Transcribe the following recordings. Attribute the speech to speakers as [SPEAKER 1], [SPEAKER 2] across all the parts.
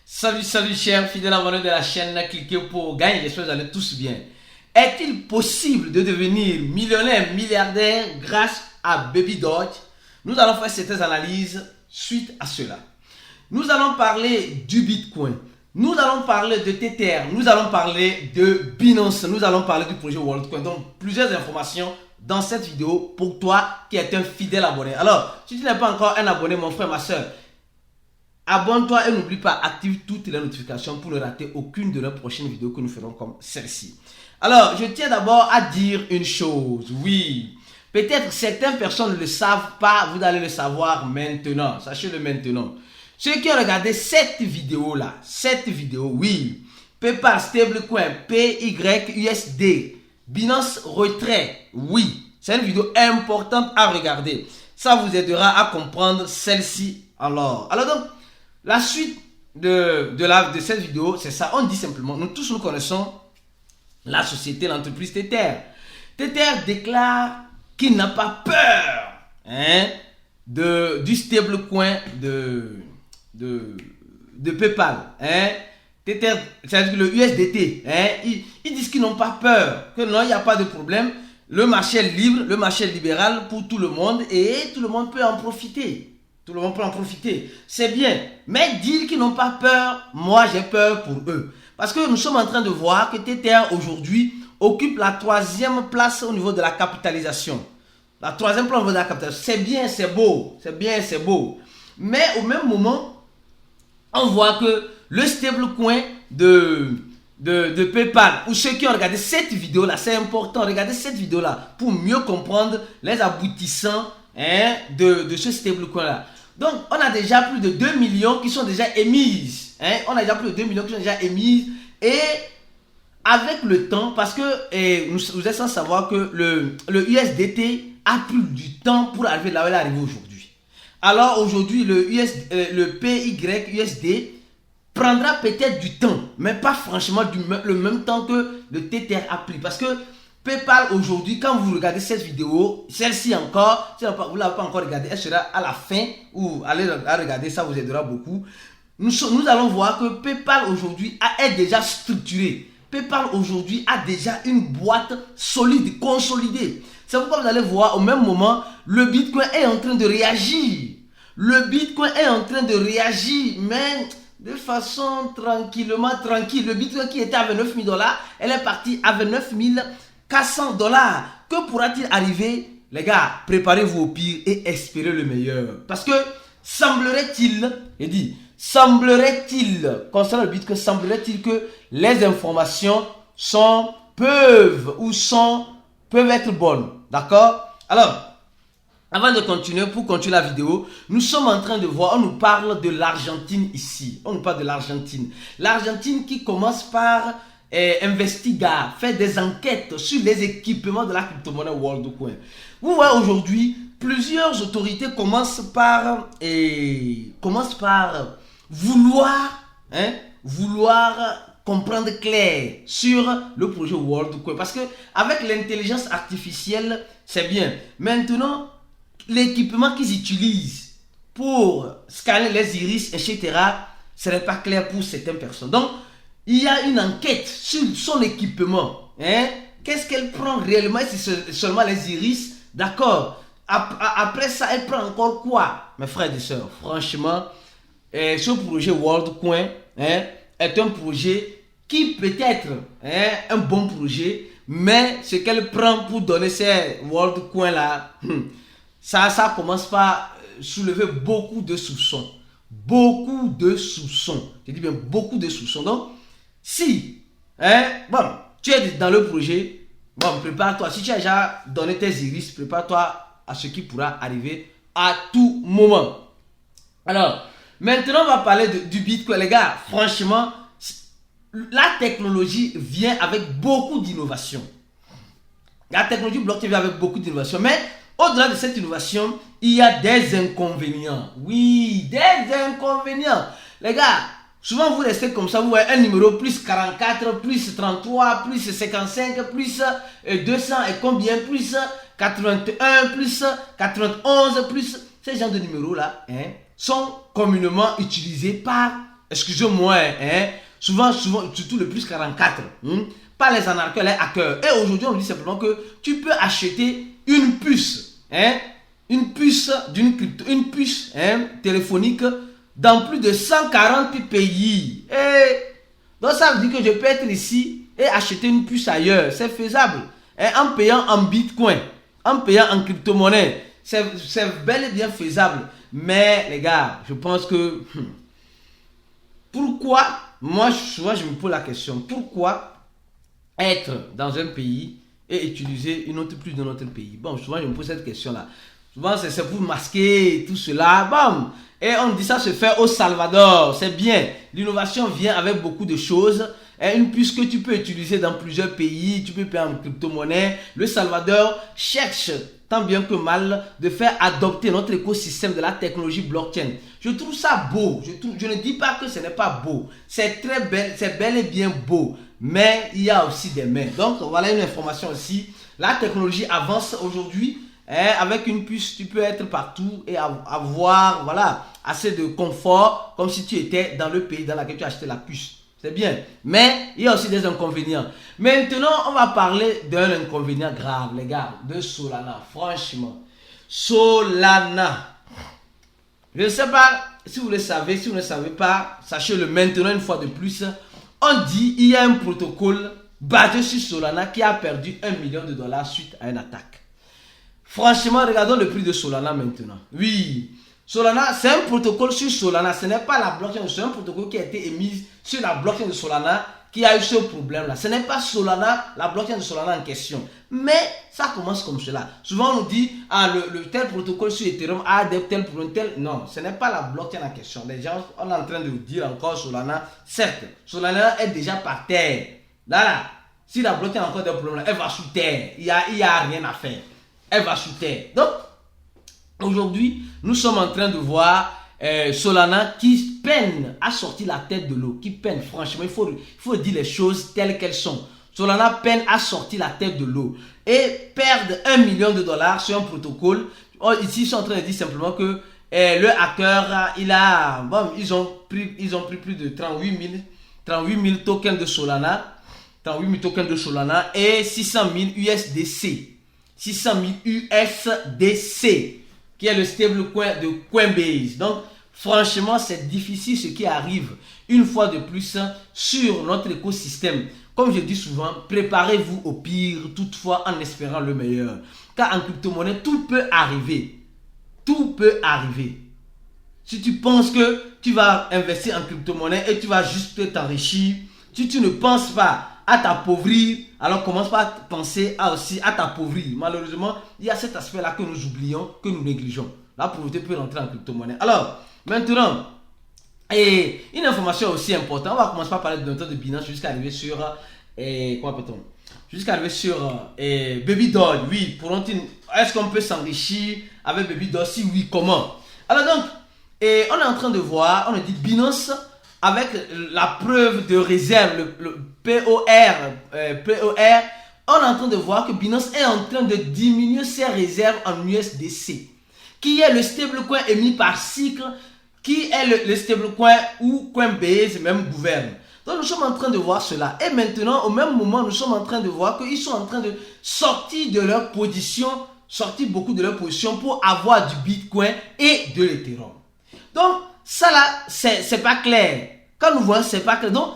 [SPEAKER 1] Salut chers fidèles abonnés de la chaîne, cliquez pour gagner, j'espère que vous allez tous bien. Est-il possible de devenir millionnaire, milliardaire grâce à Baby Doge? Nous allons faire certaines analyses suite à cela. Nous allons parler du Bitcoin, nous allons parler de Tether, nous allons parler de Binance, nous allons parler du projet WorldCoin. Donc plusieurs informations dans cette vidéo pour toi qui es un fidèle abonné. Alors, si tu n'es pas encore un abonné, mon frère, ma soeur, abonne-toi et n'oublie pas, active toutes les notifications pour ne rater aucune de nos prochaines vidéos que nous ferons comme celle-ci. Alors, je tiens d'abord à dire une chose. Oui, peut-être certaines personnes ne le savent pas, vous allez le savoir maintenant. Sachez-le maintenant. Ceux qui ont regardé cette vidéo-là, oui, PayPal Stablecoin, PYUSD, Binance retrait, oui, c'est une vidéo importante à regarder. Ça vous aidera à comprendre celle-ci. Alors donc, la suite de cette vidéo, c'est ça. On dit simplement, nous tous nous connaissons la société, l'entreprise Tether. Tether déclare qu'il n'a pas peur du stablecoin de PayPal. Tether, c'est-à-dire le USDT. Ils disent qu'ils n'ont pas peur, que non, il n'y a pas de problème. Le marché est libre, le marché est libéral pour tout le monde et tout le monde peut en profiter. Tout le monde peut en profiter. C'est bien. Mais dire qu'ils n'ont pas peur, moi j'ai peur pour eux. Parce que nous sommes en train de voir que Tether aujourd'hui occupe la 3e place au niveau de la capitalisation. La 3e place au niveau de la capitalisation. C'est bien, c'est beau. C'est bien, c'est beau. Mais au même moment, on voit que le stablecoin de PayPal, ou ceux qui ont regardé cette vidéo-là, c'est important, regardez cette vidéo-là pour mieux comprendre les aboutissants de ce stablecoin-là. Donc, on a déjà plus de 2 millions qui sont déjà émises. On a déjà plus de 2 millions qui sont déjà émises. Et avec le temps, parce que vous êtes sans savoir que le USDT a pris du temps pour arriver là où il est arrivé aujourd'hui. Alors aujourd'hui, le PYUSD prendra peut-être du temps, mais pas franchement le même temps que le Tether a pris. Parce que PayPal aujourd'hui, quand vous regardez cette vidéo, celle-ci encore, si vous ne l'avez pas encore regardée, elle sera à la fin, ou allez la regarder, ça vous aidera beaucoup. Nous allons voir que PayPal aujourd'hui est déjà structuré. PayPal aujourd'hui a déjà une boîte solide, consolidée. C'est pourquoi vous allez voir au même moment, le Bitcoin est en train de réagir. Le Bitcoin est en train de réagir, mais de façon tranquille. Le Bitcoin qui était à 29 000 $, elle est partie à 29 400 $. Que pourra-t-il arriver? Les gars, préparez-vous au pire et espérez le meilleur. Parce que semblerait-il, concernant le Bitcoin, semblerait-il que les informations peuvent être bonnes. D'accord? Alors, avant de continuer, pour continuer la vidéo, nous sommes en train de voir, on nous parle de l'Argentine ici. On nous parle de l'Argentine. L'Argentine qui commence par investiguer, faire des enquêtes sur les équipements de la crypto-monnaie WorldCoin. Vous voyez aujourd'hui, plusieurs autorités commencent par vouloir comprendre clair sur le projet WorldCoin. Parce que avec l'intelligence artificielle, c'est bien. Maintenant, l'équipement qu'ils utilisent pour scanner les iris, etc., ce n'est pas clair pour certaines personnes. Donc, il y a une enquête sur son équipement. Qu'est-ce qu'elle prend réellement? C'est seulement les iris. D'accord. Après ça, elle prend encore quoi? Mes frères et sœurs, franchement, ce projet WorldCoin est un projet qui peut être un bon projet, mais ce qu'elle prend pour donner ces WorldCoin là, ça commence par soulever beaucoup de soupçons. Beaucoup de soupçons. Je dis bien beaucoup de soupçons. Donc, si tu es dans le projet, prépare-toi. Si tu as déjà donné tes iris, prépare-toi à ce qui pourra arriver à tout moment. Alors, maintenant on va parler du Bitcoin. Les gars, franchement, la technologie vient avec beaucoup d'innovation. La technologie blockchain vient avec beaucoup d'innovation. Mais au-delà de cette innovation, il y a des inconvénients. Oui, des inconvénients. Les gars, souvent vous restez comme ça, vous voyez un numéro plus 44, plus 33, plus 55, plus 200 et combien, plus 81, plus 91, plus ces genres de numéros là sont communément utilisés par excusez-moi, hein, souvent, surtout le plus 44, pas les anarchos, les hackers. Et aujourd'hui, on dit simplement que tu peux acheter une puce, hein, une puce téléphonique dans plus de 140 pays. Et donc ça veut dire que je peux être ici et acheter une puce ailleurs. C'est faisable. Et en payant en bitcoin, en payant en crypto-monnaie, c'est bel et bien faisable. Mais les gars, je pense que pourquoi, moi souvent je me pose la question, pourquoi être dans un pays et utiliser une autre puce de notre pays? Bon, souvent je me pose cette question là. Souvent c'est pour masquer tout cela. Bon, et on dit ça se fait au Salvador, c'est bien. L'innovation vient avec beaucoup de choses. Et une puce que tu peux utiliser dans plusieurs pays, tu peux payer en crypto-monnaie. Le Salvador cherche tant bien que mal de faire adopter notre écosystème de la technologie blockchain. Je trouve ça beau. Je ne dis pas que ce n'est pas beau. C'est très bel, c'est bel et bien beau. Mais il y a aussi des mais. Donc voilà une information aussi. La technologie avance aujourd'hui. Avec une puce, tu peux être partout et avoir voilà, assez de confort comme si tu étais dans le pays dans lequel tu as acheté la puce. C'est bien. Mais il y a aussi des inconvénients. Maintenant, on va parler d'un inconvénient grave, les gars, de Solana. Franchement. Solana. Je ne sais pas si vous le savez, si vous ne le savez pas, sachez-le maintenant une fois de plus. On dit qu'il y a un protocole basé sur Solana qui a perdu $1 million suite à une attaque. Franchement, regardons le prix de Solana maintenant. Oui, Solana, c'est un protocole sur Solana. Ce n'est pas la blockchain, c'est un protocole qui a été émis sur la blockchain de Solana qui a eu ce problème-là. Ce n'est pas Solana, la blockchain de Solana en question. Mais ça commence comme cela. Souvent, on nous dit, ah, le tel protocole sur Ethereum a des tels problèmes, tel. Non, ce n'est pas la blockchain en question. Les gens, on est en train de vous dire encore Solana. Certes, Solana est déjà par terre. Là, si la blockchain a encore des problèmes, elle va sous terre. Il y a rien à faire. Elle va sous terre. Donc, aujourd'hui, nous sommes en train de voir Solana qui peine à sortir la tête de l'eau. Qui peine, franchement, il faut dire les choses telles qu'elles sont. Solana peine à sortir la tête de l'eau. Et perdre $1 million sur un protocole. Ici, ils sont en train de dire simplement que le hacker, ils ont pris plus de 38 000 tokens de Solana. 38 000 tokens de Solana et 600 000 USDC. 600 000 USDC, qui est le stablecoin de Coinbase. Donc, franchement, c'est difficile ce qui arrive une fois de plus sur notre écosystème. Comme je dis souvent, préparez-vous au pire, toutefois en espérant le meilleur. Car en crypto-monnaie, tout peut arriver. Tout peut arriver. Si tu penses que tu vas investir en crypto-monnaie et tu vas juste t'enrichir, si tu ne penses pas à t'appauvrir, alors commence par penser aussi à t'appauvrir. Malheureusement, il y a cet aspect-là que nous oublions, que nous négligeons. La pauvreté peut rentrer en crypto-monnaie. Alors, maintenant, et une information aussi importante, on va commencer par parler de Binance jusqu'à arriver sur, comment peut-on, jusqu'à arriver sur Baby Doge. Oui, est-ce qu'on peut s'enrichir avec Baby Doge? Si oui, comment? Alors donc, on est en train de voir, on a dit Binance avec la preuve de réserve, le POR, on est en train de voir que Binance est en train de diminuer ses réserves en USDC, qui est le stablecoin émis par Cycle, qui est le stablecoin où Coinbase même gouverne. Donc nous sommes en train de voir cela. Et maintenant, au même moment, nous sommes en train de voir qu'ils sont en train de sortir de leur position, sortir beaucoup de leur position pour avoir du Bitcoin et de l'Ethereum. Donc, ça là, c'est pas clair. Quand nous voyons, c'est pas clair. Donc,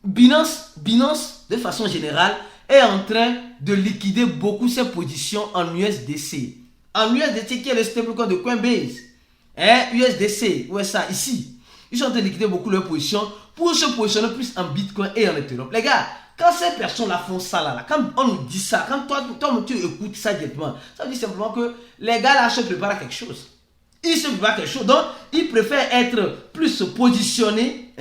[SPEAKER 1] Binance, de façon générale, est en train de liquider beaucoup ses positions en USDC. En USDC, qui est le stablecoin de Coinbase. USDC, où est ça? Ici. Ils sont en train de liquider beaucoup leurs positions pour se positionner plus en Bitcoin et en Ethereum. Les gars, quand ces personnes-là font ça, là, quand on nous dit ça, quand toi tu écoutes ça directement, ça veut dire simplement que les gars là se préparent à quelque chose. Ils se préparent à quelque chose. Donc, ils préfèrent être plus positionnés,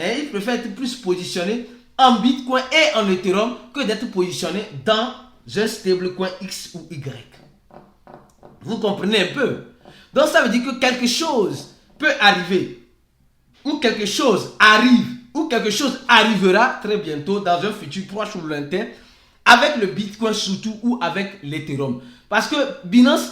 [SPEAKER 1] en Bitcoin et en Ethereum que d'être positionnés dans un stablecoin X ou Y. Vous comprenez un peu? Donc, ça veut dire que quelque chose peut arriver, ou quelque chose arrive, ou quelque chose arrivera très bientôt dans un futur proche ou lointain avec le Bitcoin surtout ou avec l'Ethereum. Parce que Binance,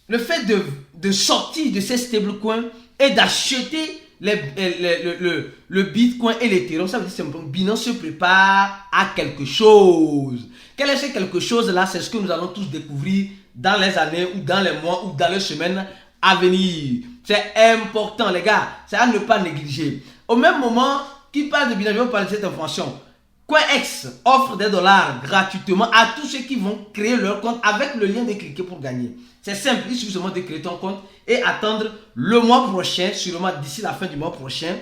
[SPEAKER 1] le fait de sortir de ces stablecoins et d'acheter le Bitcoin et l'Ethereum, ça veut dire simplement Binance se prépare à quelque chose. Quel est ce quelque chose là? C'est ce que nous allons tous découvrir dans les années ou dans les mois ou dans les semaines à venir. C'est important les gars, c'est à ne pas négliger. Au même moment qu'il parle de Binance, je vais vous parler de cette information. CoinEx offre des dollars gratuitement à tous ceux qui vont créer leur compte avec le lien de cliquer pour gagner. C'est simple, il suffit seulement de créer ton compte et attendre le mois prochain, sûrement d'ici la fin du mois prochain,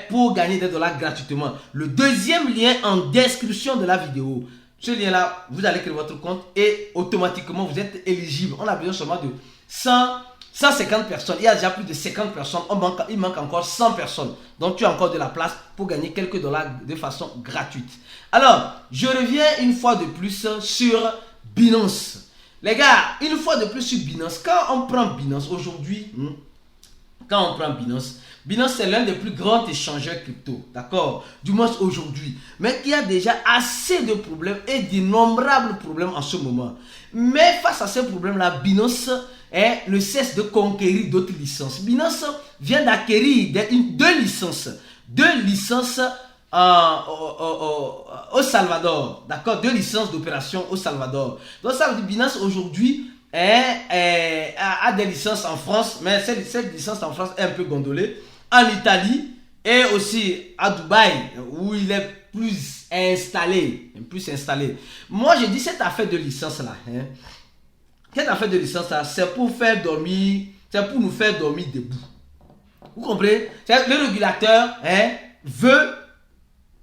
[SPEAKER 1] pour gagner des dollars gratuitement. Le deuxième lien en description de la vidéo. Ce lien-là, vous allez créer votre compte et automatiquement vous êtes éligible. On a besoin seulement de 150 personnes. Il y a déjà plus de 50 personnes. Il manque encore 100 personnes. Donc tu as encore de la place pour gagner quelques dollars de façon gratuite. Alors, je reviens une fois de plus sur Binance. Les gars, une fois de plus sur Binance. Quand on prend Binance aujourd'hui, Binance c'est l'un des plus grands échangeurs crypto, d'accord? Du moins aujourd'hui. Mais il y a déjà assez de problèmes et d'innombrables problèmes en ce moment. Mais face à ces problèmes-là, Binance ne cesse de conquérir d'autres licences. Binance vient d'acquérir deux licences au Salvador, d'accord, 2 licences d'opération au Salvador. Donc ça veut dire Binance aujourd'hui a des licences en France, mais cette licence en France est un peu gondolée, en Italie et aussi à Dubaï où il est plus installé. Moi je dis cette affaire de licence là, c'est pour faire dormir, c'est pour nous faire dormir debout. Vous comprenez? Le régulateur veut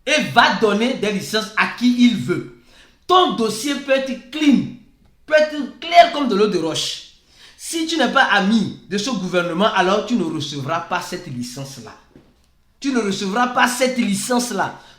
[SPEAKER 1] et va donner des licences à qui il veut. Ton dossier peut être clean, peut être clair comme de l'eau de roche. Si tu n'es pas ami de ce gouvernement, alors tu ne recevras pas cette licence-là.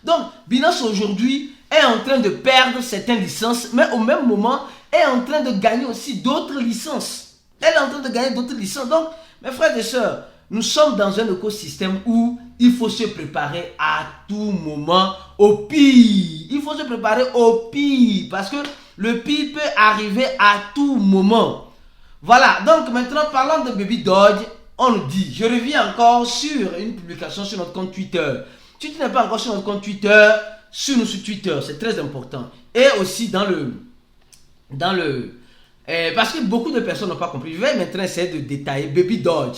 [SPEAKER 1] Donc, Binance aujourd'hui est en train de perdre certaines licences, mais au même moment est en train de gagner aussi d'autres licences. Donc, mes frères et sœurs, nous sommes dans un écosystème où il faut se préparer à tout moment au pire. Parce que le pire peut arriver à tout moment. Voilà, donc maintenant parlons de Baby Doge. On nous dit, je reviens encore sur une publication sur notre compte Twitter. Si tu n'es pas encore sur notre compte Twitter, suis-nous sur Twitter, c'est très important. Et aussi parce que beaucoup de personnes n'ont pas compris. Je vais maintenant essayer de détailler Baby Doge.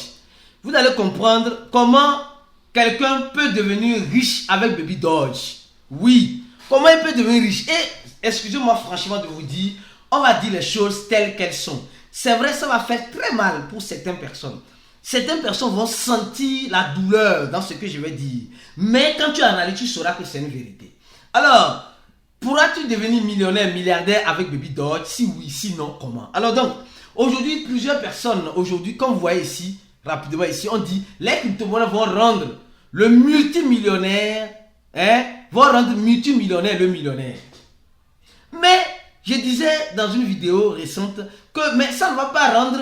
[SPEAKER 1] Vous allez comprendre comment quelqu'un peut devenir riche avec Baby Doge. Oui, comment il peut devenir riche. Et excusez-moi franchement de vous dire, on va dire les choses telles qu'elles sont. C'est vrai, ça va faire très mal pour certaines personnes. Certaines personnes vont sentir la douleur dans ce que je vais dire. Mais quand tu analyses, tu sauras que c'est une vérité. Alors, pourras-tu devenir millionnaire, milliardaire avec Baby Doge? Si oui, sinon, comment? Alors donc, aujourd'hui, plusieurs personnes, comme vous voyez ici, rapidement ici, on dit, les crypto-monnaies vont rendre le multimillionnaire, le millionnaire. Mais, je disais dans une vidéo récente que mais ça ne va pas rendre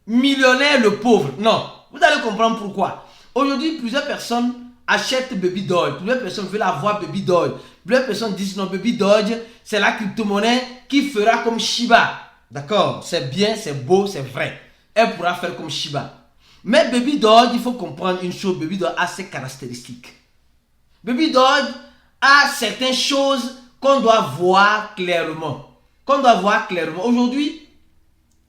[SPEAKER 1] millionnaire le pauvre. Non, vous allez comprendre pourquoi. Aujourd'hui, plusieurs personnes achètent Baby Doge. Plusieurs personnes veulent avoir Baby Doge. Plusieurs personnes disent non, Baby Doge, c'est la crypto-monnaie qui fera comme Shiba. D'accord, c'est bien, c'est beau, c'est vrai. Elle pourra faire comme Shiba. Mais Baby Doge, il faut comprendre une chose, Baby Doge a ses caractéristiques. Baby Doge a certaines choses qu'on doit voir clairement. Aujourd'hui,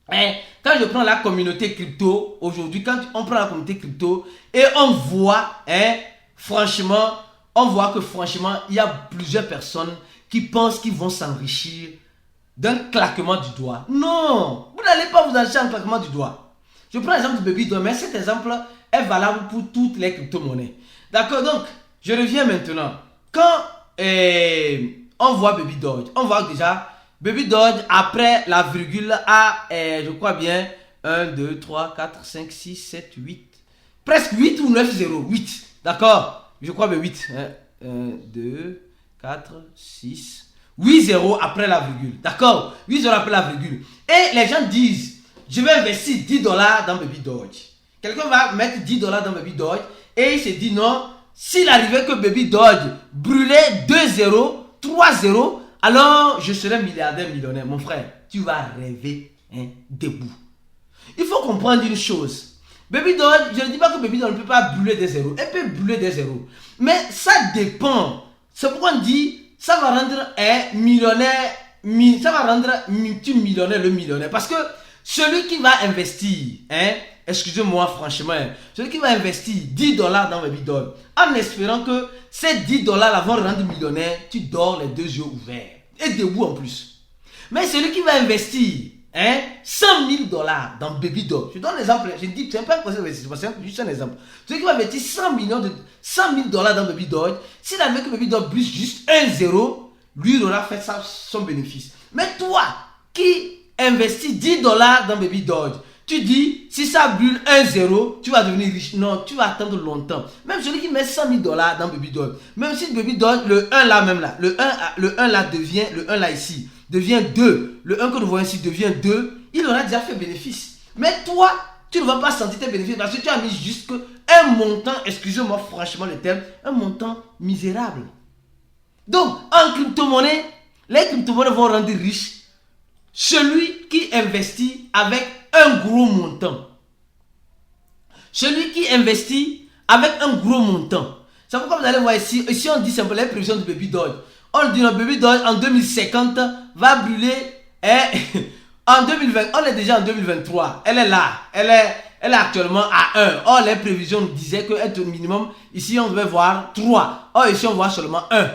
[SPEAKER 1] quand je prends la communauté crypto, aujourd'hui, quand on prend la communauté crypto et on voit, franchement, il y a plusieurs personnes qui pensent qu'ils vont s'enrichir d'un claquement du doigt. Non, vous n'allez pas vous enrichir en claquement du doigt. Je prends l'exemple de Baby Doge, mais cet exemple est valable pour toutes les crypto-monnaies. D'accord, donc, je reviens maintenant. Quand on voit Baby Doge, on voit déjà Baby Doge après la virgule a, je crois bien, 1, 2, 3, 4, 5, 6, 7, 8. Presque 8 ou 9, 0. 8. D'accord? Je crois bien 8. 1, 2, 4, 6. 8 0 après la virgule. D'accord? 8 0 après la virgule. Et les gens disent, je vais investir $10 dans Baby Doge. Quelqu'un va mettre $10 dans Baby Doge et il se dit non, s'il arrivait que Baby Doge brûlait 2 0, 3 0, alors je serai milliardaire, millionnaire. Mon frère, tu vas rêver debout. Il faut comprendre une chose. Baby Doll, je ne dis pas que Baby Doll ne peut pas brûler des zéros. Elle peut brûler des zéros. Mais ça dépend. C'est pourquoi on dit, ça va rendre un millionnaire, ça va rendre multimillionnaire le millionnaire. Parce que celui qui va investir, excusez-moi franchement, celui qui va investir 10 dollars dans Baby Doll, en espérant que ces 10 dollars là vont rendre millionnaire, tu dors les deux yeux ouverts. Et debout en plus. Mais celui qui va investir 100 000 dollars dans Baby Doll, je donne un exemple, je dis, c'est pas un conseil d'investissement, c'est juste un exemple. Celui qui va investir 100 000 dollars dans Baby Doll, s'il a vu que Baby Doll brise juste 1-0, lui il aura fait son bénéfice. Mais toi qui investis 10 dollars dans Baby Doll, tu dis, si ça brûle 1-0, tu vas devenir riche. Non, tu vas attendre longtemps. Même celui qui met 100 000 dollars dans Baby Doll, même si Baby Doll, le 1 là même là, le 1 là devient, le 1 là ici, devient 2. Le 1 que nous voyons ici devient 2. Il aura déjà fait bénéfice. Mais toi, tu ne vas pas sentir tes bénéfices parce que tu as mis juste un montant, excusez-moi franchement le terme, un montant misérable. Donc, en crypto-monnaie, les crypto-monnaies vont rendre riche celui qui investit avec un gros montant. Celui qui investit avec un gros montant. C'est pourquoi vous allez voir ici, ici on dit simplement les prévisions de Baby Doll. On dit que Baby Doll en 2050 va brûler en 2020, on est déjà en 2023. Elle est là. Elle est actuellement à 1. Or, les prévisions nous disaient qu'être au minimum, ici on devait voir 3. Or, ici on voit seulement 1.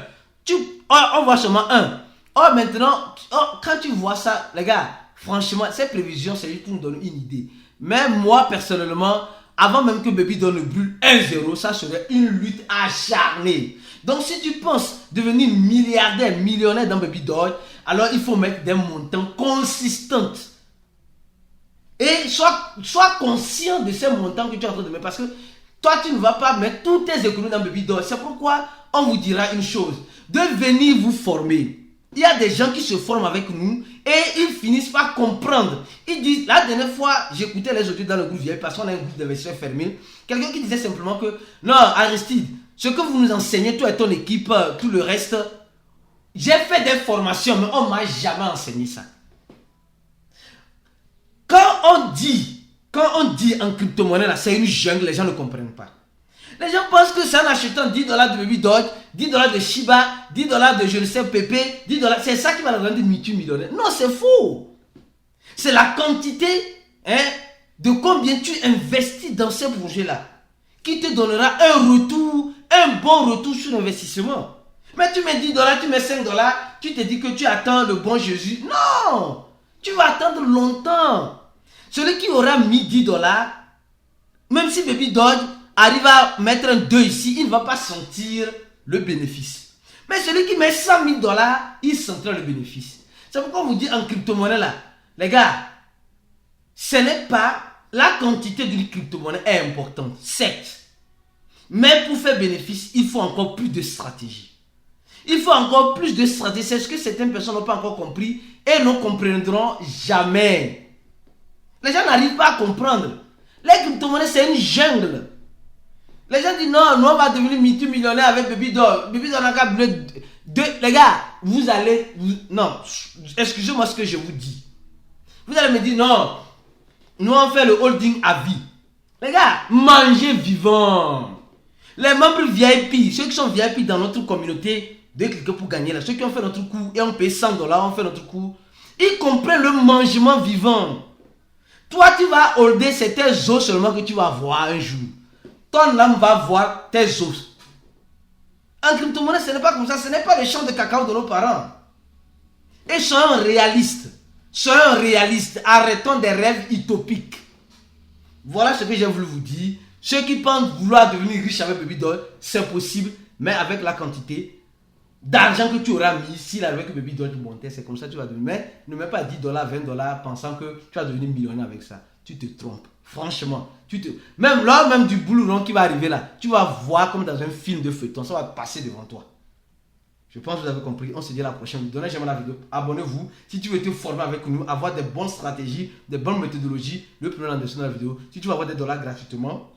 [SPEAKER 1] On voit seulement 1. Or, maintenant, quand tu vois ça, les gars, franchement, ces prévisions, c'est juste pour nous donner une idée. Mais moi, personnellement, avant même que Baby Doll ne brûle 1-0, ça serait une lutte acharnée. Donc, si tu penses devenir milliardaire, millionnaire dans Baby Doll, alors il faut mettre des montants consistants. Et sois conscient de ces montants que tu es en train de mettre. Parce que toi, tu ne vas pas mettre toutes tes économies dans Baby Doll. C'est pourquoi on vous dira une chose. De venir vous former. Il y a des gens qui se forment avec nous et ils finissent par comprendre. Ils disent, la dernière fois, j'écoutais les autres dans le groupe VIP parce qu'on a un groupe d'investisseurs fermé. Quelqu'un qui disait simplement que, non, Aristide, ce que vous nous enseignez, toi et ton équipe, tout le reste, j'ai fait des formations, mais on ne m'a jamais enseigné ça. Quand on dit en crypto-monnaie, là, c'est une jungle, les gens ne comprennent pas. Les gens pensent que c'est en achetant 10 dollars de Baby Doll, 10 dollars de Shiba, 10 dollars de je ne sais Pépé, 10 dollars, c'est ça qui va le rendre multimillionnaire. Non, c'est faux. C'est la quantité de combien tu investis dans ces projets-là qui te donnera un retour, un bon retour sur l'investissement. Mais tu mets 10 dollars, tu mets 5 dollars, tu te dis que tu attends le bon Jésus. Non, tu vas attendre longtemps. Celui qui aura mis 10 dollars, même si Baby Doll arrive à mettre un 2 ici, il ne va pas sentir le bénéfice. Mais celui qui met 100 000 dollars, il sentira le bénéfice. C'est pourquoi on vous dit en crypto-monnaie là, les gars, ce n'est pas la quantité d'une crypto-monnaie est importante, certes. Mais pour faire bénéfice, il faut encore plus de stratégie. Il faut encore plus de stratégie. C'est ce que certaines personnes n'ont pas encore compris et ne comprendront jamais. Les gens n'arrivent pas à comprendre. Les crypto-monnaies, c'est une jungle. Les gens disent non, nous on va devenir multimillionnaire avec Baby Doll. Baby Doll n'a qu'à brûler deux. Les gars, vous allez... non, excusez-moi ce que je vous dis. Vous allez me dire non, nous on fait le holding à vie. Les gars, mangez vivant. Les membres VIP, ceux qui sont VIP dans notre communauté, de cliquer pour gagner là. Ceux qui ont fait notre cours et on paye 100 dollars, on fait notre cours. Ils comprennent le mangement vivant. Toi, tu vas holder, c'est tes os seulement que tu vas voir un jour. Ton âme va voir tes os. En crypto-monnaie, ce n'est pas comme ça. Ce n'est pas le champ de cacao de nos parents. Et soyons réalistes. Soyons réalistes. Arrêtons des rêves utopiques. Voilà ce que j'ai voulu vous dire. Ceux qui pensent vouloir devenir riche avec Baby Doll, c'est possible, mais avec la quantité d'argent que tu auras mis, s'il avait que Baby Doll te montait, c'est comme ça que tu vas devenir. Mais ne mets pas 10 dollars, 20 dollars pensant que tu vas devenir millionnaire avec ça. Tu te trompes. Franchement, même lors même du boulot qui va arriver là, tu vas voir comme dans un film de feuilleton, ça va passer devant toi. Je pense que vous avez compris. On se dit à la prochaine. Donnez j'aime la vidéo. Abonnez-vous. Si tu veux te former avec nous, avoir des bonnes stratégies, des bonnes méthodologies, le premier en dessous de la vidéo. Si tu veux avoir des dollars gratuitement,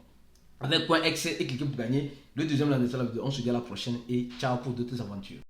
[SPEAKER 1] avec point excès et cliquez pour gagner. Le deuxième en dessous de la vidéo. On se dit à la prochaine et ciao pour d'autres aventures.